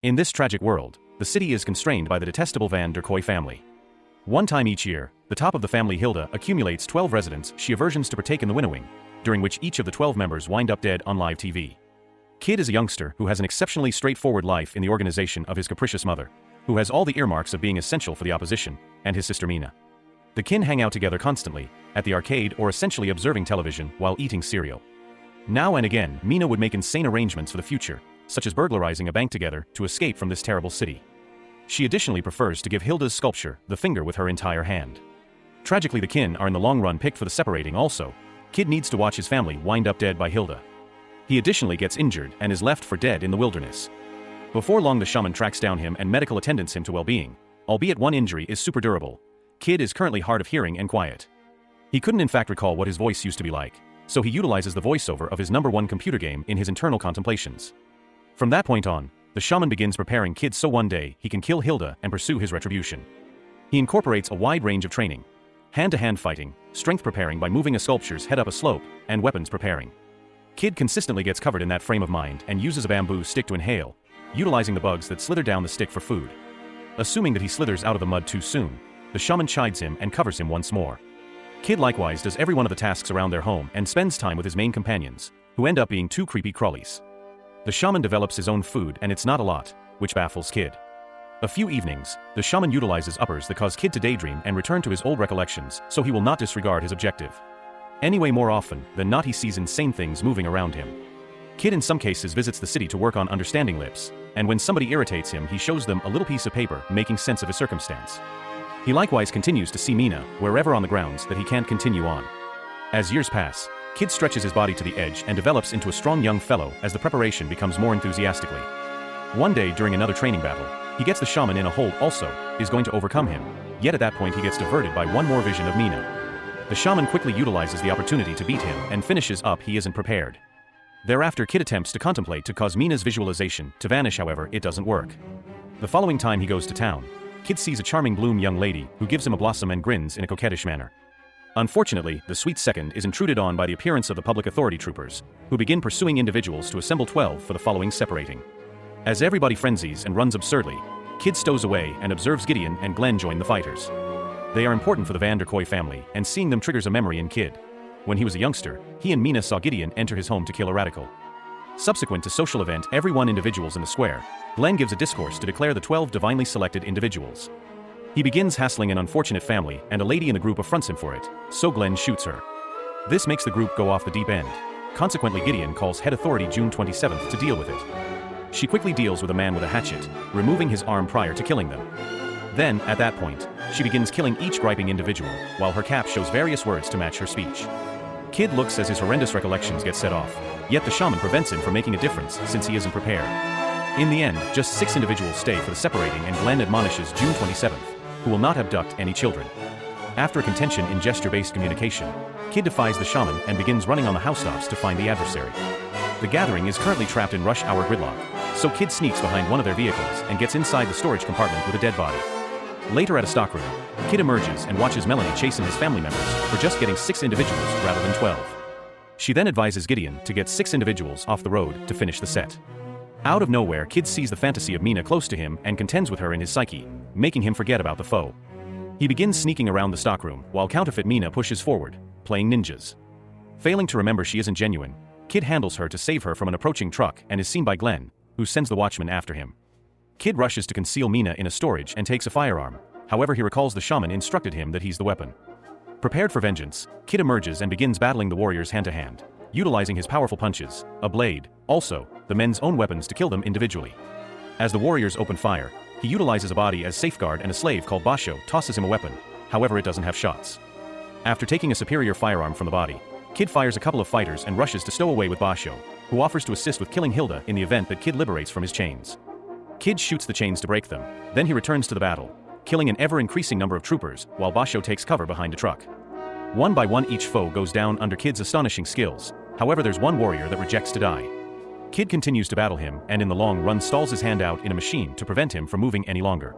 In this tragic world, the city is constrained by the detestable Van der Kooi family. One time each year, the top of the family Hilda accumulates 12 residents she aversions to partake in the winnowing, during which each of the 12 members wind up dead on live TV. Kid is a youngster who has an exceptionally straightforward life in the organization of his capricious mother, who has all the earmarks of being essential for the opposition, and his sister Mina. The kin hang out together constantly, at the arcade or essentially observing television while eating cereal. Now and again, Mina would make insane arrangements for the future, such as burglarizing a bank together to escape from this terrible city. She additionally prefers to give Hilda's sculpture the finger with her entire hand. Tragically, the kin are in the long run picked for the separating also. Kid needs to watch his family wind up dead by Hilda. He additionally gets injured and is left for dead in the wilderness. Before long, the shaman tracks down him and medical attendants him to well-being, albeit one injury is super durable. Kid is currently hard of hearing and quiet. He couldn't in fact recall what his voice used to be like, so he utilizes the voiceover of his #1 computer game in his internal contemplations. From that point on, the shaman begins preparing Kid so one day he can kill Hilda and pursue his retribution. He incorporates a wide range of training: hand-to-hand fighting, strength preparing by moving a sculpture's head up a slope, and weapons preparing. Kid consistently gets covered in that frame of mind and uses a bamboo stick to inhale, utilizing the bugs that slither down the stick for food. Assuming that he slithers out of the mud too soon, the shaman chides him and covers him once more. Kid likewise does every one of the tasks around their home and spends time with his main companions, who end up being two creepy crawlies. The shaman develops his own food, and it's not a lot, which baffles Kid. A few evenings, the shaman utilizes uppers that cause Kid to daydream and return to his old recollections, so he will not disregard his objective. Anyway, more often than not he sees insane things moving around him. Kid in some cases visits the city to work on understanding lips, and when somebody irritates him he shows them a little piece of paper making sense of his circumstance. He likewise continues to see Mina wherever on the grounds that he can't continue on. As years pass, Kid stretches his body to the edge and develops into a strong young fellow as the preparation becomes more enthusiastically. One day during another training battle, he gets the shaman in a hold also, is going to overcome him, yet at that point he gets diverted by one more vision of Mina. The shaman quickly utilizes the opportunity to beat him and finishes up he isn't prepared. Thereafter Kid attempts to contemplate to cause Mina's visualization to vanish, however it doesn't work. The following time he goes to town, Kid sees a charming bloom young lady who gives him a blossom and grins in a coquettish manner. Unfortunately, the sweet second is intruded on by the appearance of the public authority troopers, who begin pursuing individuals to assemble 12 for the following separating. As everybody frenzies and runs absurdly, Kid stows away and observes Gideon and Glenn join the fighters. They are important for the Van der Kooi family, and seeing them triggers a memory in Kid. When he was a youngster, he and Mina saw Gideon enter his home to kill a radical. Subsequent to social event everyone individuals in the square, Glenn gives a discourse to declare the 12 divinely selected individuals. He begins hassling an unfortunate family, and a lady in the group affronts him for it, so Glenn shoots her. This makes the group go off the deep end. Consequently, Gideon calls head authority June 27th to deal with it. She quickly deals with a man with a hatchet, removing his arm prior to killing them. Then, at that point, she begins killing each griping individual, while her cap shows various words to match her speech. Kid looks as his horrendous recollections get set off, yet the shaman prevents him from making a difference since he isn't prepared. In the end, just 6 individuals stay for the separating, and Glenn admonishes June 27th, who will not abduct any children. After a contention in gesture-based communication, Kid defies the shaman and begins running on the housetops to find the adversary. The gathering is currently trapped in rush hour gridlock, so Kid sneaks behind one of their vehicles and gets inside the storage compartment with a dead body. Later at a stockroom, Kid emerges and watches Melanie chasing his family members for just getting 6 individuals rather than 12. She then advises Gideon to get 6 individuals off the road to finish the set. Out of nowhere, Kid sees the fantasy of Mina close to him and contends with her in his psyche, making him forget about the foe. He begins sneaking around the stockroom while counterfeit Mina pushes forward, playing ninjas. Failing to remember she isn't genuine, Kid handles her to save her from an approaching truck and is seen by Glenn, who sends the watchman after him. Kid rushes to conceal Mina in a storage and takes a firearm, however he recalls the shaman instructed him that he's the weapon. Prepared for vengeance, Kid emerges and begins battling the warriors hand-to-hand, utilizing his powerful punches, a blade, also, the men's own weapons to kill them individually. As the warriors open fire, he utilizes a body as safeguard, and a slave called Basho tosses him a weapon, however it doesn't have shots. After taking a superior firearm from the body, Kid fires a couple of fighters and rushes to stow away with Basho, who offers to assist with killing Hilda in the event that Kid liberates from his chains. Kid shoots the chains to break them, then he returns to the battle, killing an ever-increasing number of troopers while Basho takes cover behind a truck. One by one each foe goes down under Kid's astonishing skills, however there's one warrior that rejects to die. Kid continues to battle him and in the long run stalls his hand out in a machine to prevent him from moving any longer.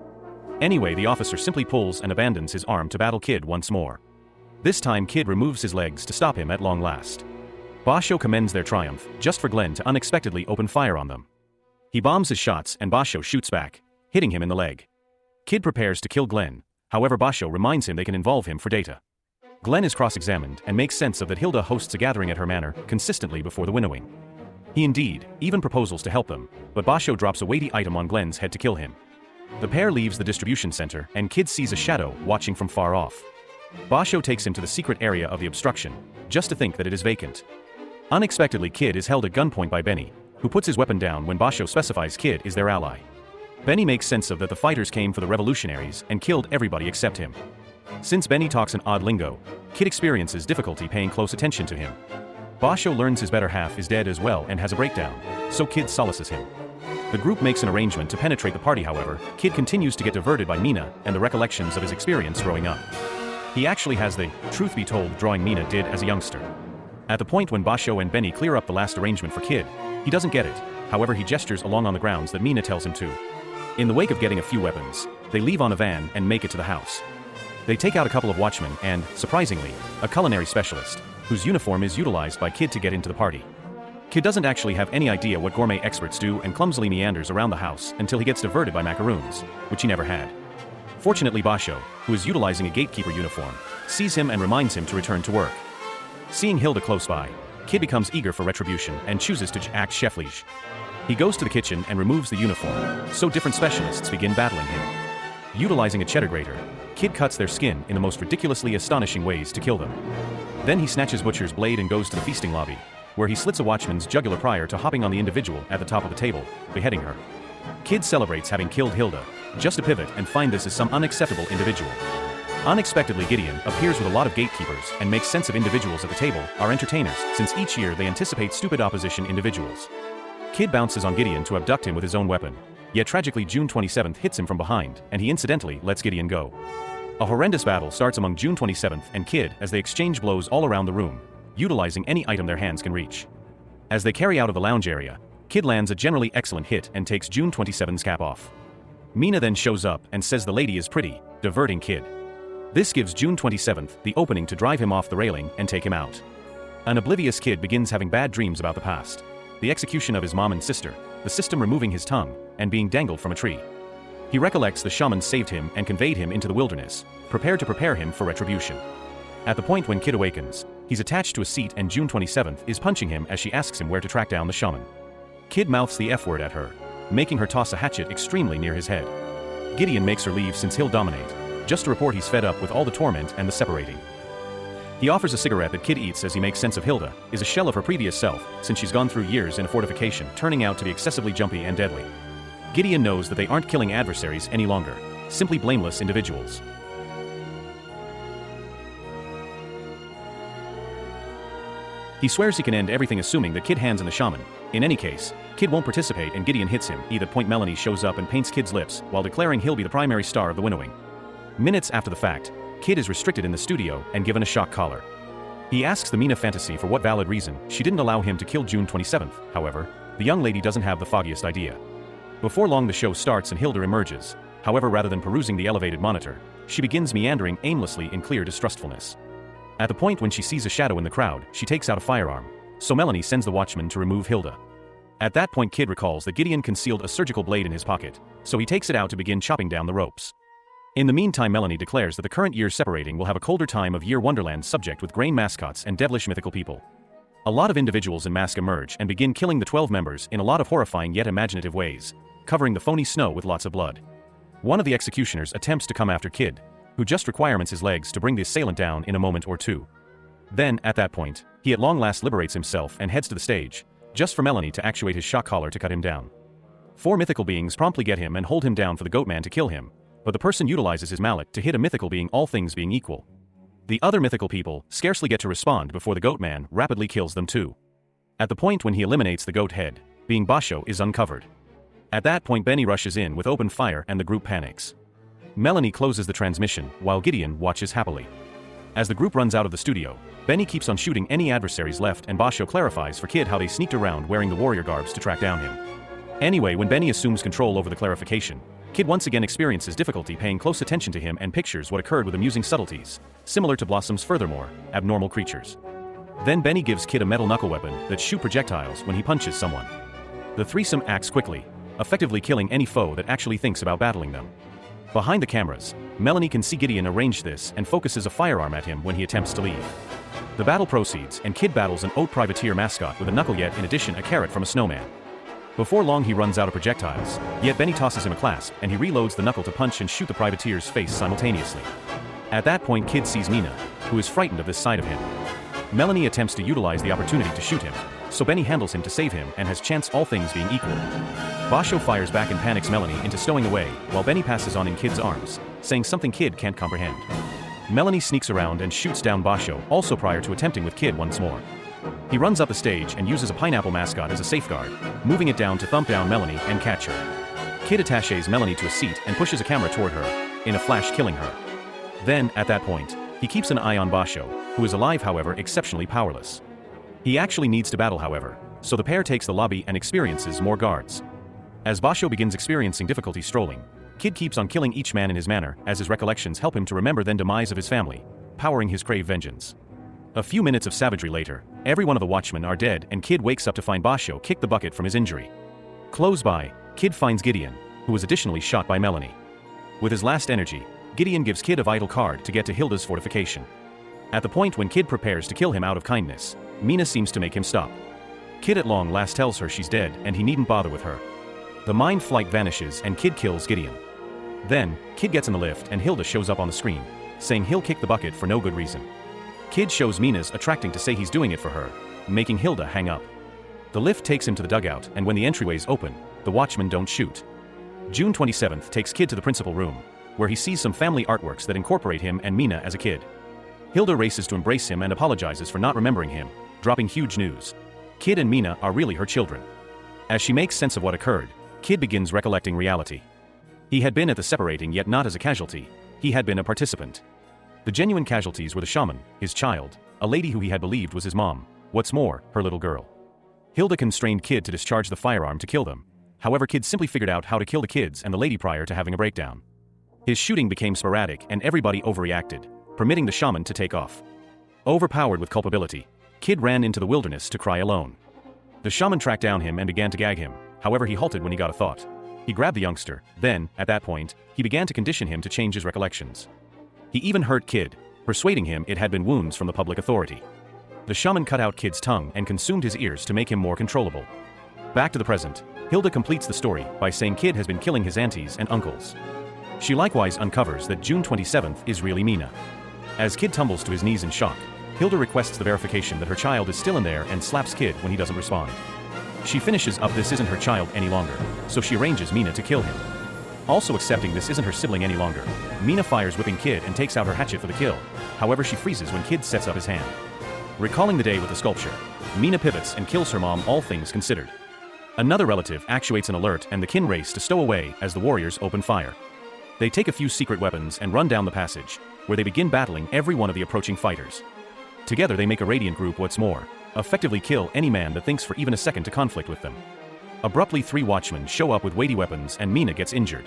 Anyway, the officer simply pulls and abandons his arm to battle Kid once more. This time Kid removes his legs to stop him at long last. Basho commends their triumph, just for Glenn to unexpectedly open fire on them. He bombs his shots and Basho shoots back, hitting him in the leg. Kid prepares to kill Glenn, however Basho reminds him they can involve him for data. Glenn is cross-examined and makes sense of that Hilda hosts a gathering at her manor consistently before the winnowing. He indeed even proposals to help them, but Basho drops a weighty item on Glenn's head to kill him. The pair leaves the distribution center and Kid sees a shadow watching from far off. Basho takes him to the secret area of the obstruction, just to think that it is vacant. Unexpectedly Kid is held at gunpoint by Benny, who puts his weapon down when Basho specifies Kid is their ally. Benny makes sense of that the fighters came for the revolutionaries and killed everybody except him. Since Benny talks an odd lingo, Kid experiences difficulty paying close attention to him. Basho learns his better half is dead as well and has a breakdown, so Kid solaces him. The group makes an arrangement to penetrate the party however, Kid continues to get diverted by Mina and the recollections of his experience growing up. He actually has the, truth be told, drawing Mina did as a youngster. At the point when Basho and Benny clear up the last arrangement for Kid, he doesn't get it, however he gestures along on the grounds that Mina tells him to. In the wake of getting a few weapons, they leave on a van and make it to the house. They take out a couple of watchmen and, surprisingly, a culinary specialist, whose uniform is utilized by Kid to get into the party. Kid doesn't actually have any idea what gourmet experts do and clumsily meanders around the house until he gets diverted by macaroons, which he never had. Fortunately Basho, who is utilizing a gatekeeper uniform, sees him and reminds him to return to work. Seeing Hilda close by, Kid becomes eager for retribution and chooses to act cheflige. He goes to the kitchen and removes the uniform, so different specialists begin battling him. Utilizing a cheddar grater, Kid cuts their skin in the most ridiculously astonishing ways to kill them. Then he snatches Butcher's blade and goes to the feasting lobby, where he slits a watchman's jugular prior to hopping on the individual at the top of the table, beheading her. Kid celebrates having killed Hilda, just to pivot and find this as some unacceptable individual. Unexpectedly Gideon appears with a lot of gatekeepers and makes sense of individuals at the table are entertainers since each year they anticipate stupid opposition individuals. Kid bounces on Gideon to abduct him with his own weapon, yet tragically June 27th hits him from behind and he incidentally lets Gideon go. A horrendous battle starts among June 27th and Kid as they exchange blows all around the room, utilizing any item their hands can reach. As they carry out of the lounge area, Kid lands a generally excellent hit and takes June 27's cap off. Mina then shows up and says the lady is pretty, diverting Kid. This gives June 27th the opening to drive him off the railing and take him out. An oblivious Kid begins having bad dreams about the past, the execution of his mom and sister, the system removing his tongue, and being dangled from a tree. He recollects the shaman saved him and conveyed him into the wilderness, prepared to prepare him for retribution. At the point when Kid awakens, he's attached to a seat and June 27th is punching him as she asks him where to track down the shaman. Kid mouths the F word at her, making her toss a hatchet extremely near his head. Gideon makes her leave since he'll dominate, just to report he's fed up with all the torment and the separating. He offers a cigarette that Kid eats as he makes sense of Hilda, is a shell of her previous self, since she's gone through years in a fortification, turning out to be excessively jumpy and deadly. Gideon knows that they aren't killing adversaries any longer, simply blameless individuals. He swears he can end everything assuming that Kid hands in the shaman. In any case, Kid won't participate and Gideon hits him. At that point Melanie shows up and paints Kid's lips while declaring he'll be the primary star of the winnowing. Minutes after the fact, Kid is restricted in the studio and given a shock collar. He asks the Mina fantasy for what valid reason she didn't allow him to kill June 27th, however, the young lady doesn't have the foggiest idea. Before long the show starts and Hilda emerges, however rather than perusing the elevated monitor, she begins meandering aimlessly in clear distrustfulness. At the point when she sees a shadow in the crowd, she takes out a firearm, so Melanie sends the watchman to remove Hilda. At that point Kid recalls that Gideon concealed a surgical blade in his pocket, so he takes it out to begin chopping down the ropes. In the meantime Melanie declares that the current year separating will have a colder time of year wonderland subject with grain mascots and devilish mythical people. A lot of individuals in mask emerge and begin killing the 12 members in a lot of horrifying yet imaginative ways, covering the phony snow with lots of blood. One of the executioners attempts to come after Kid, who just requires his legs to bring the assailant down in a moment or two. Then, at that point, he at long last liberates himself and heads to the stage, just for Melanie to actuate his shock collar to cut him down. 4 mythical beings promptly get him and hold him down for the Goatman to kill him, but the person utilizes his mallet to hit a mythical being, all things being equal. The other mythical people scarcely get to respond before the Goatman rapidly kills them too. At the point when he eliminates the goat head, being Basho is uncovered. At that point Benny rushes in with open fire and the group panics. Melanie closes the transmission while Gideon watches happily. As the group runs out of the studio, Benny keeps on shooting any adversaries left and Basho clarifies for Kid how they sneaked around wearing the warrior garbs to track down him. Anyway, when Benny assumes control over the clarification, Kid once again experiences difficulty paying close attention to him and pictures what occurred with amusing subtleties, similar to Blossom's furthermore, abnormal creatures. Then Benny gives Kid a metal knuckle weapon that shoots projectiles when he punches someone. The threesome acts quickly, effectively killing any foe that actually thinks about battling them. Behind the cameras, Melanie can see Gideon arrange this and focuses a firearm at him when he attempts to leave. The battle proceeds and Kid battles an Haute Privateer mascot with a knuckle yet in addition a carrot from a snowman. Before long he runs out of projectiles, yet Benny tosses him a clasp and he reloads the knuckle to punch and shoot the privateer's face simultaneously. At that point Kid sees Mina, who is frightened of this side of him. Melanie attempts to utilize the opportunity to shoot him, so Benny handles him to save him and has chance all things being equal. Basho fires back and panics Melanie into stowing away while Benny passes on in Kid's arms, saying something Kid can't comprehend. Melanie sneaks around and shoots down Basho also prior to attempting with Kid once more. He runs up the stage and uses a pineapple mascot as a safeguard, moving it down to thump down Melanie and catch her. Kid attaches Melanie to a seat and pushes a camera toward her, in a flash killing her. Then, at that point, he keeps an eye on Basho, who is alive however exceptionally powerless. He actually needs to battle however, so the pair takes the lobby and experiences more guards. As Basho begins experiencing difficulty strolling, Kid keeps on killing each man in his manner as his recollections help him to remember the demise of his family, powering his crave vengeance. A few minutes of savagery later, every one of the watchmen are dead and Kid wakes up to find Basho kick the bucket from his injury. Close by, Kid finds Gideon, who was additionally shot by Melanie. With his last energy, Gideon gives Kid a vital card to get to Hilda's fortification. At the point when Kid prepares to kill him out of kindness, Mina seems to make him stop. Kid at long last tells her she's dead and he needn't bother with her. The mind flight vanishes and Kid kills Gideon. Then, Kid gets in the lift and Hilda shows up on the screen, saying he'll kick the bucket for no good reason. Kid shows Mina's attracting to say he's doing it for her, making Hilda hang up. The lift takes him to the dugout and when the entryways open, the watchmen don't shoot. June 27th takes Kid to the principal room, where he sees some family artworks that incorporate him and Mina as a kid. Hilda races to embrace him and apologizes for not remembering him, dropping huge news. Kid and Mina are really her children. As she makes sense of what occurred, Kid begins recollecting reality. He had been at the separating yet not as a casualty, he had been a participant. The genuine casualties were the shaman, his child, a lady who he had believed was his mom, what's more, her little girl. Hilda constrained Kid to discharge the firearm to kill them, however Kid simply figured out how to kill the kids and the lady prior to having a breakdown. His shooting became sporadic and everybody overreacted, permitting the shaman to take off. Overpowered with culpability, Kid ran into the wilderness to cry alone. The shaman tracked down him and began to gag him, however he halted when he got a thought. He grabbed the youngster, then, at that point, he began to condition him to change his recollections. He even hurt Kid, persuading him it had been wounds from the public authority. The shaman cut out Kid's tongue and consumed his ears to make him more controllable. Back to the present, Hilda completes the story by saying Kid has been killing his aunties and uncles. She likewise uncovers that June 27th is really Mina. As Kid tumbles to his knees in shock, Hilda requests the verification that her child is still in there and slaps Kid when he doesn't respond. She finishes up this isn't her child any longer, so she arranges Mina to kill him. Also accepting this isn't her sibling any longer, Mina fires whipping Kid and takes out her hatchet for the kill, however she freezes when Kid sets up his hand. Recalling the day with the sculpture, Mina pivots and kills her mom all things considered. Another relative actuates an alert and the kin race to stow away as the warriors open fire. They take a few secret weapons and run down the passage, where they begin battling every one of the approaching fighters. Together they make a radiant group what's more, effectively kill any man that thinks for even a second to conflict with them. Abruptly 3 watchmen show up with weighty weapons and Mina gets injured.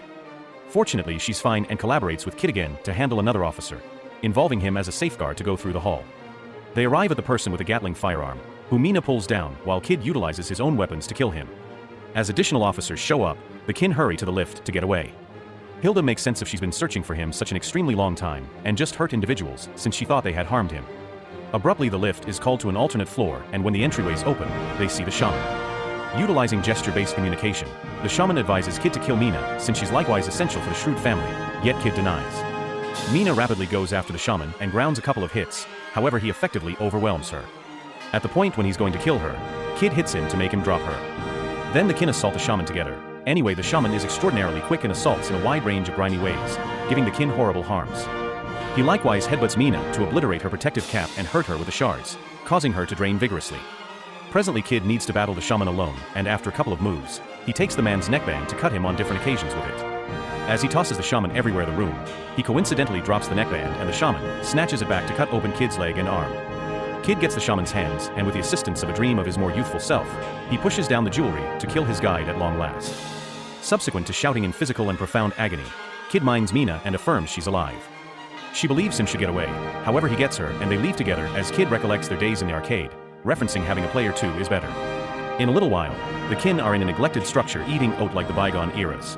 Fortunately she's fine and collaborates with Kid again to handle another officer, involving him as a safeguard to go through the hall. They arrive at the person with a Gatling firearm, who Mina pulls down while Kid utilizes his own weapons to kill him. As additional officers show up, the kin hurry to the lift to get away. Hilda makes sense of she's been searching for him such an extremely long time and just hurt individuals since she thought they had harmed him. Abruptly the lift is called to an alternate floor and when the entryways open, they see the shaman. Utilizing gesture-based communication, the shaman advises Kid to kill Mina since she's likewise essential for the shrewd family, yet Kid denies. Mina rapidly goes after the shaman and grounds a couple of hits, however he effectively overwhelms her. At the point when he's going to kill her, Kid hits him to make him drop her. Then the kin assault the shaman together. Anyway, the shaman is extraordinarily quick and assaults in a wide range of grimy ways, giving the kin horrible harms. He likewise headbutts Mina to obliterate her protective cap and hurt her with the shards, causing her to drain vigorously. Presently Kid needs to battle the shaman alone, and after a couple of moves, he takes the man's neckband to cut him on different occasions with it. As he tosses the shaman everywhere in the room, he coincidentally drops the neckband and the shaman snatches it back to cut open Kid's leg and arm. Kid gets the shaman's hands and with the assistance of a dream of his more youthful self, he pushes down the jewelry to kill his guide at long last. Subsequent to shouting in physical and profound agony, Kid minds Mina and affirms she's alive. She believes him should get away, however he gets her and they leave together as Kid recollects their days in the arcade, referencing having a player 2 is better. In a little while, the kin are in a neglected structure eating oat like the bygone eras.